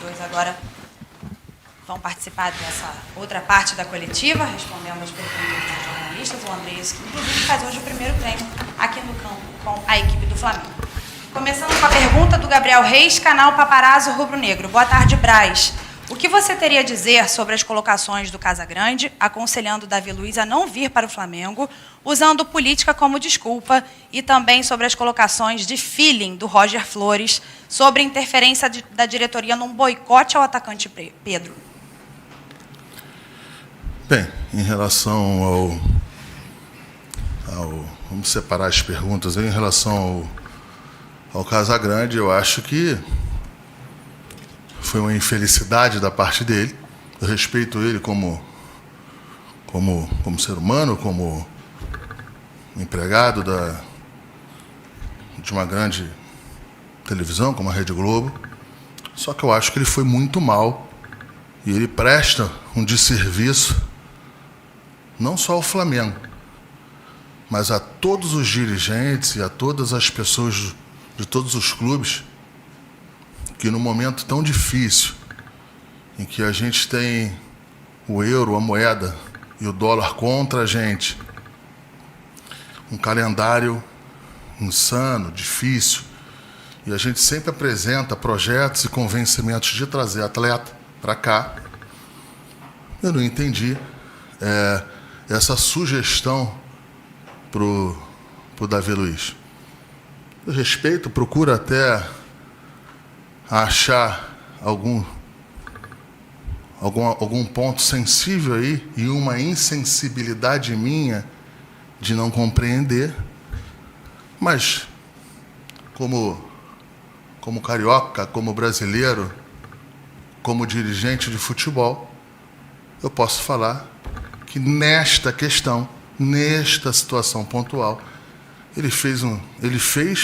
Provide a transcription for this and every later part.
dois agora vão participar dessa outra parte da coletiva, respondendo as perguntas dos jornalistas. O Andrés, que inclusive faz hoje o primeiro treino aqui no campo com a equipe do Flamengo. Começando com a pergunta do Gabriel Reis, canal Paparazzo Rubro Negro. Boa tarde, Braz. O que você teria a dizer sobre as colocações do Casagrande, aconselhando Davi Luiz a não vir para o Flamengo, usando política como desculpa, e também sobre as colocações de feeling do Roger Flores sobre a interferência da diretoria num boicote ao atacante Pedro? Bem, em relação vamos separar as perguntas. Em relação ao Casagrande, eu acho que foi uma infelicidade da parte dele. Eu respeito ele como ser humano, como empregado de uma grande televisão, como a Rede Globo. Só que eu acho que ele foi muito mal e ele presta um desserviço não só ao Flamengo, mas a todos os dirigentes e a todas as pessoas de todos os clubes que, num momento tão difícil, em que a gente tem o euro, a moeda e o dólar contra a gente, um calendário insano, difícil, e a gente sempre apresenta projetos e convencimentos de trazer atleta para cá, eu não entendi essa sugestão para o Davi Luiz. Eu respeito, procuro até achar algum ponto sensível aí e uma insensibilidade minha de não compreender, mas como carioca, como brasileiro, como dirigente de futebol, eu posso falar que nesta questão, nesta situação pontual, ele fez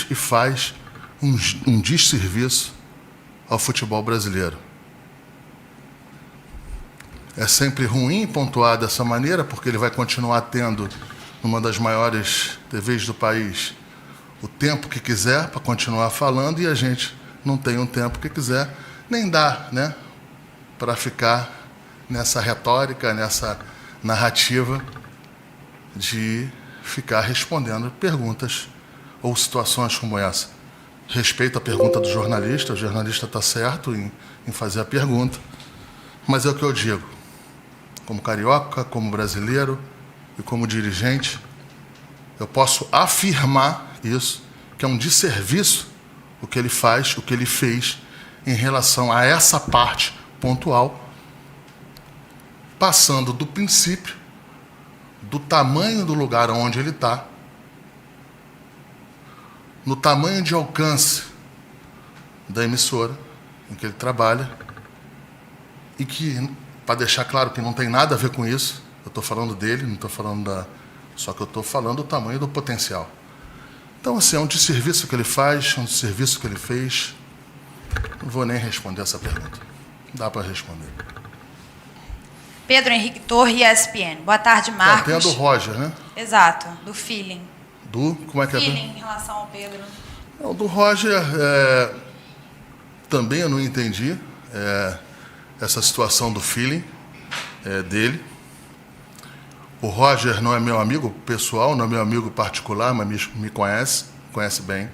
e faz um desserviço ao futebol brasileiro. É sempre ruim pontuar dessa maneira, porque ele vai continuar tendo, numa das maiores TVs do país, o tempo que quiser para continuar falando, e a gente não tem um tempo que quiser, nem dá, né, para ficar nessa retórica, nessa narrativa de ficar respondendo perguntas ou situações como essa. Respeito a pergunta do jornalista, o jornalista está certo em fazer a pergunta, mas é o que eu digo, como carioca, como brasileiro e como dirigente, eu posso afirmar isso, que é um desserviço o que ele faz, o que ele fez em relação a essa parte pontual, passando do princípio, do tamanho do lugar onde ele está, no tamanho de alcance da emissora em que ele trabalha, e que, para deixar claro que não tem nada a ver com isso, eu estou falando dele, não estou falando só que eu estou falando do tamanho do potencial. Então, assim, é um desserviço que ele faz, é um desserviço que ele fez. Não vou nem responder essa pergunta. Dá para responder. Pedro Henrique Torre, ESPN. Boa tarde, Marcos. Tem a do Roger, né? Exato, do feeling. Como é que feeling em relação ao Pedro. O do Roger, também eu não entendi essa situação do feeling dele. O Roger não é meu amigo pessoal, não é meu amigo particular, mas me conhece bem.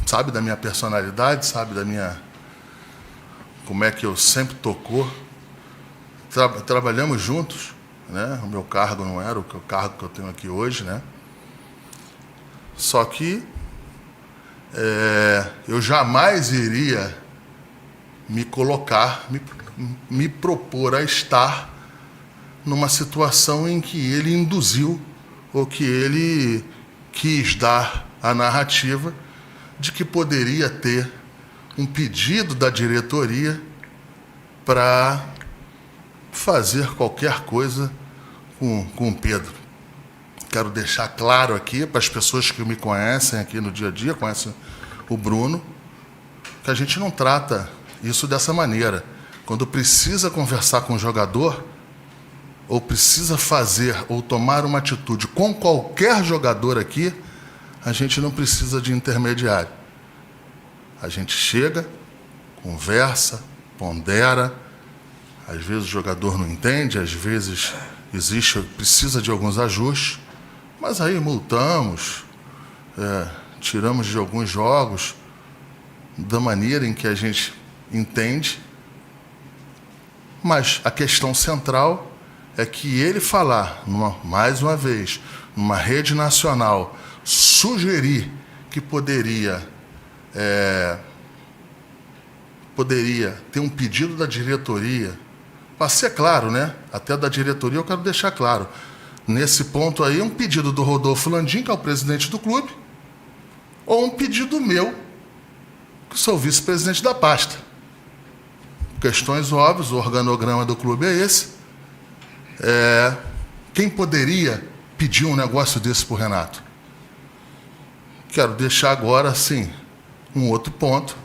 Sabe da minha personalidade, sabe da minha... como é que eu sempre tocou. Trabalhamos juntos, né? O meu cargo não era o cargo que eu tenho aqui hoje, né? Só que eu jamais iria me colocar, me propor a estar numa situação em que ele induziu ou que ele quis dar a narrativa de que poderia ter um pedido da diretoria para fazer qualquer coisa com o Pedro. Quero deixar claro aqui para as pessoas que me conhecem aqui no dia a dia, conhecem o Bruno, que a gente não trata isso dessa maneira. Quando precisa conversar com o jogador, ou precisa fazer ou tomar uma atitude com qualquer jogador aqui, a gente não precisa de intermediário. A gente chega, conversa, pondera. Às vezes o jogador não entende, às vezes precisa de alguns ajustes, mas aí multamos, tiramos de alguns jogos da maneira em que a gente entende. Mas a questão central é que ele falar, mais uma vez, numa rede nacional, sugerir que poderia ter um pedido da diretoria, para ser claro, né? Até da diretoria eu quero deixar claro. Nesse ponto aí, um pedido do Rodolfo Landim, que é o presidente do clube, ou um pedido meu, que sou vice-presidente da pasta. Questões óbvias, o organograma do clube é esse. Quem poderia pedir um negócio desse para o Renato? Quero deixar agora, sim, um outro ponto.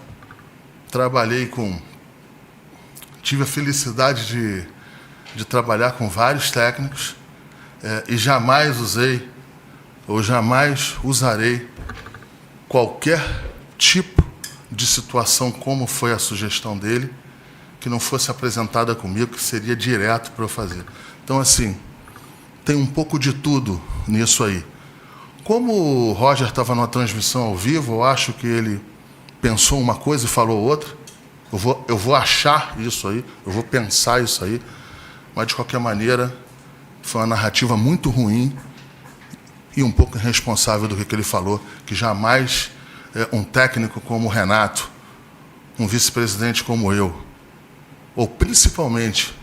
Tive a felicidade de trabalhar com vários técnicos e jamais usei ou jamais usarei qualquer tipo de situação como foi a sugestão dele, que não fosse apresentada comigo, que seria direto para eu fazer. Então, assim, tem um pouco de tudo nisso aí. Como o Roger estava numa transmissão ao vivo, eu acho que ele pensou uma coisa e falou outra. Eu vou achar isso aí, eu vou pensar isso aí, mas, de qualquer maneira, foi uma narrativa muito ruim e um pouco irresponsável do que ele falou, que jamais um técnico como o Renato, um vice-presidente como eu, ou principalmente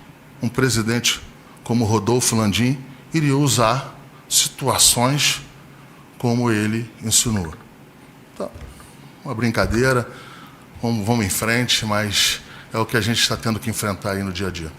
um presidente como Rodolfo Landim, iria usar situações como ele insinuou. Então, uma brincadeira, vamos em frente, mas é o que a gente está tendo que enfrentar aí no dia a dia.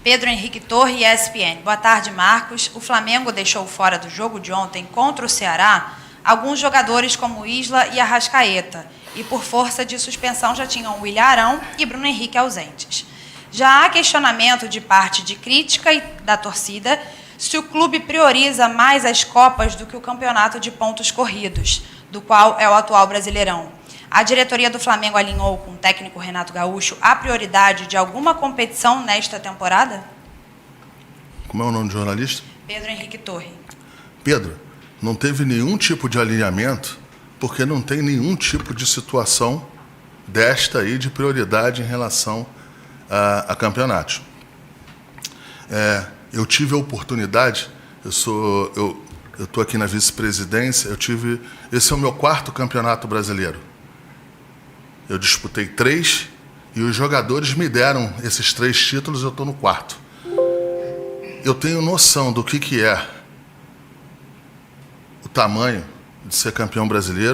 Pedro Henrique Torre, ESPN. Boa tarde, Marcos. O Flamengo deixou fora do jogo de ontem contra o Ceará alguns jogadores como Isla e Arrascaeta, e por força de suspensão já tinham William Arão e Bruno Henrique ausentes. Já há questionamento de parte de crítica e da torcida se o clube prioriza mais as Copas do que o campeonato de pontos corridos, do qual é o atual Brasileirão. A diretoria do Flamengo alinhou com o técnico Renato Gaúcho a prioridade de alguma competição nesta temporada? Como é o nome do jornalista? Pedro Henrique Torre. Pedro, não teve nenhum tipo de alinhamento, porque não tem nenhum tipo de situação desta aí de prioridade em relação a campeonatos. Eu tive a oportunidade, eu estou aqui na vice-presidência, esse é o meu 4º campeonato brasileiro. Eu disputei 3 e os jogadores me deram esses 3 títulos, eu estou no 4º. Eu tenho noção do que é o tamanho de ser campeão brasileiro.